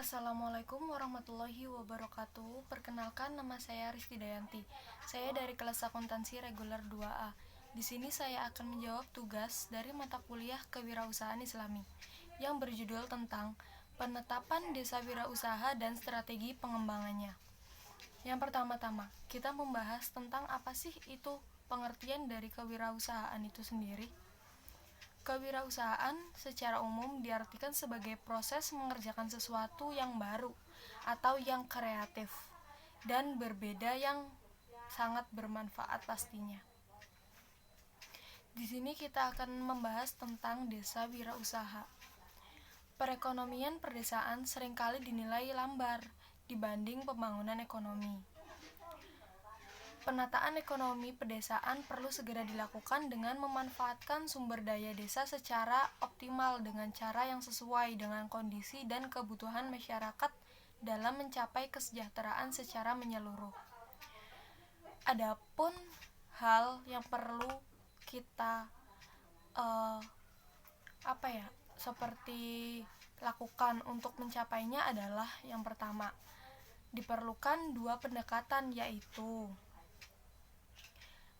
Assalamualaikum warahmatullahi wabarakatuh. Perkenalkan, nama saya Rizky Dayanti. Saya dari kelas akuntansi reguler 2A. Di sini saya akan menjawab tugas dari mata kuliah Kewirausahaan Islami yang berjudul tentang penetapan desa wirausaha dan strategi pengembangannya. Yang pertama-tama, kita membahas tentang apa sih itu pengertian dari kewirausahaan itu sendiri. Kewirausahaan secara umum diartikan sebagai proses mengerjakan sesuatu yang baru atau yang kreatif dan berbeda yang sangat bermanfaat pastinya. Di sini kita akan membahas tentang desa wirausaha. Perekonomian perdesaan seringkali dinilai lambar dibanding pembangunan ekonomi. Penataan ekonomi pedesaan perlu segera dilakukan dengan memanfaatkan sumber daya desa secara optimal dengan cara yang sesuai dengan kondisi dan kebutuhan masyarakat dalam mencapai kesejahteraan secara menyeluruh. Adapun hal yang perlu kita seperti lakukan untuk mencapainya adalah yang pertama, diperlukan dua pendekatan, yaitu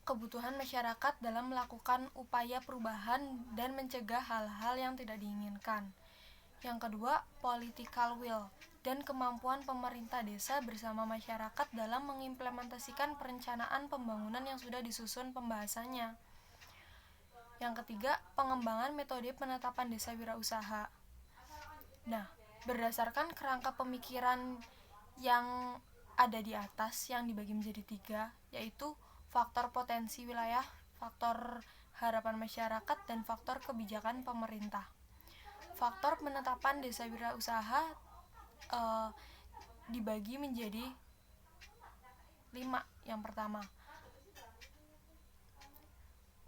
kebutuhan masyarakat dalam melakukan upaya perubahan dan mencegah hal-hal yang tidak diinginkan. Yang kedua, political will dan kemampuan pemerintah desa bersama masyarakat dalam mengimplementasikan perencanaan pembangunan yang sudah disusun pembahasannya. Yang ketiga, pengembangan metode penetapan desa wirausaha. Nah, berdasarkan kerangka pemikiran yang ada di atas yang dibagi menjadi 3, yaitu faktor potensi wilayah, faktor harapan masyarakat, dan faktor kebijakan pemerintah. Faktor penetapan desa wirausaha dibagi menjadi 5. Yang pertama,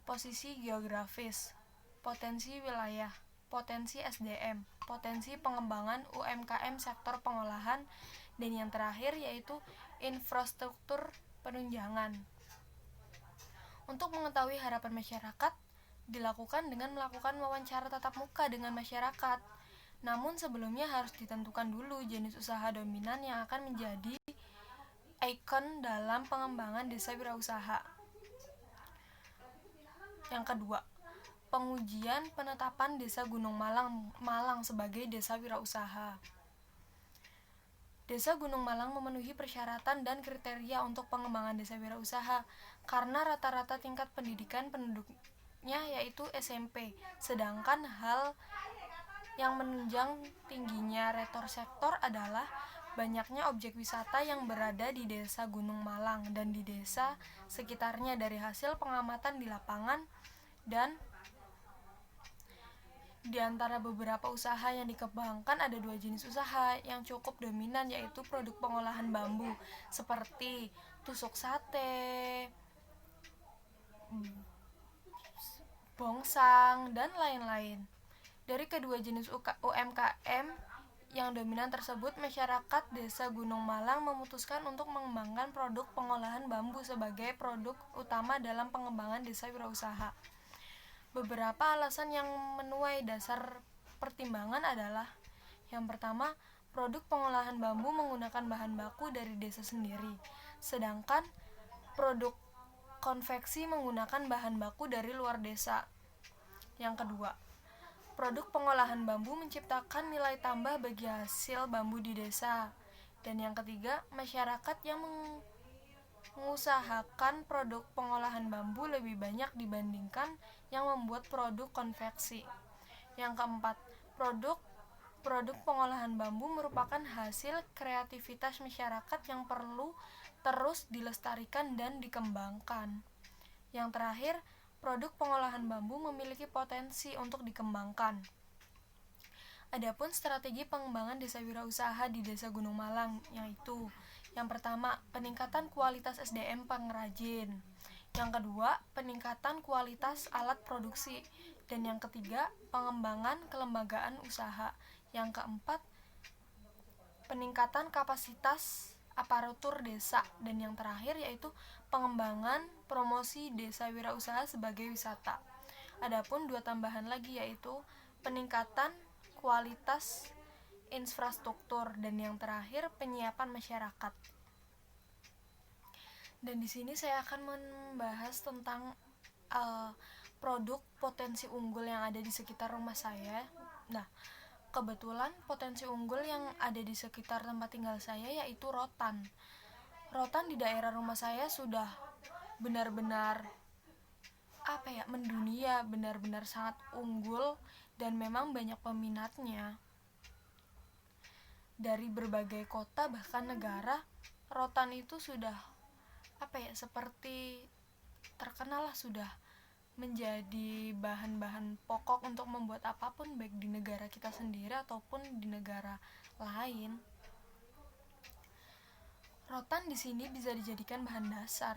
posisi geografis, potensi wilayah, potensi SDM, potensi pengembangan UMKM sektor pengolahan, dan yang terakhir yaitu infrastruktur penunjangan. Untuk mengetahui harapan masyarakat, dilakukan dengan melakukan wawancara tatap muka dengan masyarakat. Namun sebelumnya harus ditentukan dulu jenis usaha dominan yang akan menjadi ikon dalam pengembangan desa wirausaha. Yang kedua, pengujian penetapan desa Gunung Malang sebagai desa wirausaha. Desa Gunung Malang memenuhi persyaratan dan kriteria untuk pengembangan desa wirausaha karena rata-rata tingkat pendidikan penduduknya yaitu SMP, sedangkan hal yang menunjang tingginya retor sektor adalah banyaknya objek wisata yang berada di desa Gunung Malang dan di desa sekitarnya dari hasil pengamatan di lapangan. Dan di antara beberapa usaha yang dikembangkan ada 2 jenis usaha yang cukup dominan, yaitu produk pengolahan bambu seperti tusuk sate, bongsang, dan lain-lain. Dari kedua jenis UMKM yang dominan tersebut, masyarakat desa Gunung Malang memutuskan untuk mengembangkan produk pengolahan bambu sebagai produk utama dalam pengembangan desa wirausaha. Beberapa alasan yang menuai dasar pertimbangan adalah: yang pertama, produk pengolahan bambu menggunakan bahan baku dari desa sendiri, sedangkan produk konveksi menggunakan bahan baku dari luar desa. Yang kedua, produk pengolahan bambu menciptakan nilai tambah bagi hasil bambu di desa. Dan yang ketiga, masyarakat yang mengusahakan produk pengolahan bambu lebih banyak dibandingkan yang membuat produk konveksi. Yang keempat, produk pengolahan bambu merupakan hasil kreativitas masyarakat yang perlu terus dilestarikan dan dikembangkan. Yang terakhir, produk pengolahan bambu memiliki potensi untuk dikembangkan. Adapun strategi pengembangan desa wirausaha di Desa Gunung Malang, yaitu yang pertama, peningkatan kualitas SDM pengrajin. Yang kedua, peningkatan kualitas alat produksi. Dan yang ketiga, pengembangan kelembagaan usaha. Yang keempat, peningkatan kapasitas aparatur desa. Dan yang terakhir yaitu pengembangan promosi desa wirausaha sebagai wisata. Adapun 2 tambahan lagi yaitu peningkatan kualitas infrastruktur, dan yang terakhir penyiapan masyarakat. Dan di sini saya akan membahas tentang produk potensi unggul yang ada di sekitar rumah saya. Nah, kebetulan potensi unggul yang ada di sekitar tempat tinggal saya yaitu rotan. Rotan di daerah rumah saya sudah benar-benar mendunia, benar-benar sangat unggul dan memang banyak peminatnya. Dari berbagai kota bahkan negara, rotan itu sudah seperti terkenal lah, sudah menjadi bahan-bahan pokok untuk membuat apapun, baik di negara kita sendiri ataupun di negara lain. Rotan di sini bisa dijadikan bahan dasar,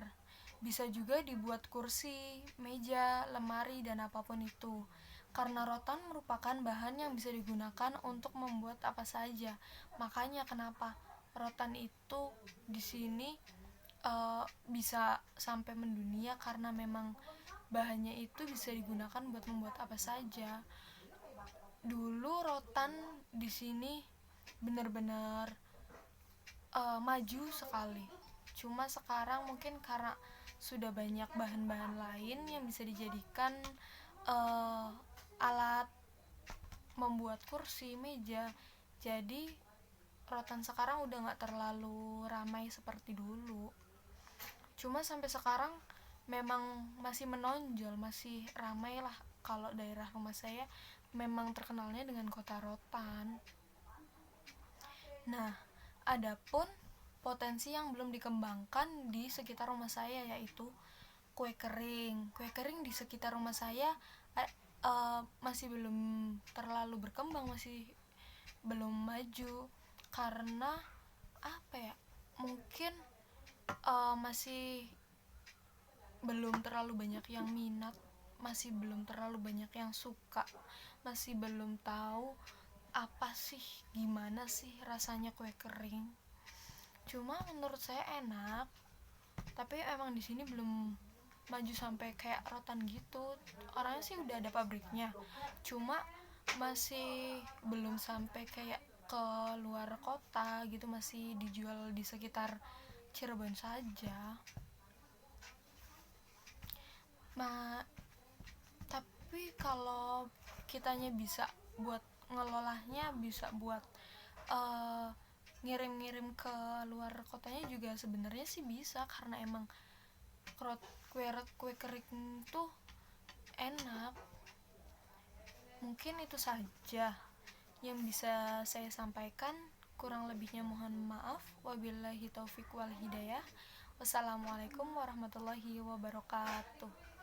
bisa juga dibuat kursi, meja, lemari, dan apapun itu. Karena rotan merupakan bahan yang bisa digunakan untuk membuat apa saja. Makanya kenapa rotan itu di sini bisa sampai mendunia, karena memang bahannya itu bisa digunakan buat membuat apa saja. Dulu rotan di sini benar-benar maju sekali. Cuma sekarang mungkin karena sudah banyak bahan-bahan lain yang bisa dijadikan alat membuat kursi, meja, jadi rotan sekarang udah gak terlalu ramai seperti dulu. Cuma sampai sekarang memang masih menonjol, masih ramai lah. Kalau daerah rumah saya memang terkenalnya dengan kota rotan. Nah, adapun potensi yang belum dikembangkan di sekitar rumah saya yaitu kue kering. Kue kering di sekitar rumah saya masih belum terlalu berkembang, masih belum maju, karena mungkin masih belum terlalu banyak yang minat, masih belum terlalu banyak yang suka, masih belum tahu apa sih, gimana sih rasanya kue kering. Cuma menurut saya enak, tapi emang di sini belum maju sampai kayak rotan gitu. Orangnya sih udah ada pabriknya, cuma masih belum sampai kayak ke luar kota gitu, masih dijual di sekitar Cirebon saja. Tapi kalau kitanya bisa buat ngelolahnya, bisa buat ngirim-ngirim ke luar kotanya juga sebenarnya sih bisa, karena emang kue kering tuh enak. Mungkin itu saja yang bisa saya sampaikan, kurang lebihnya mohon maaf. Wabillahi taufik wal hidayah. Wassalamualaikum warahmatullahi wabarakatuh.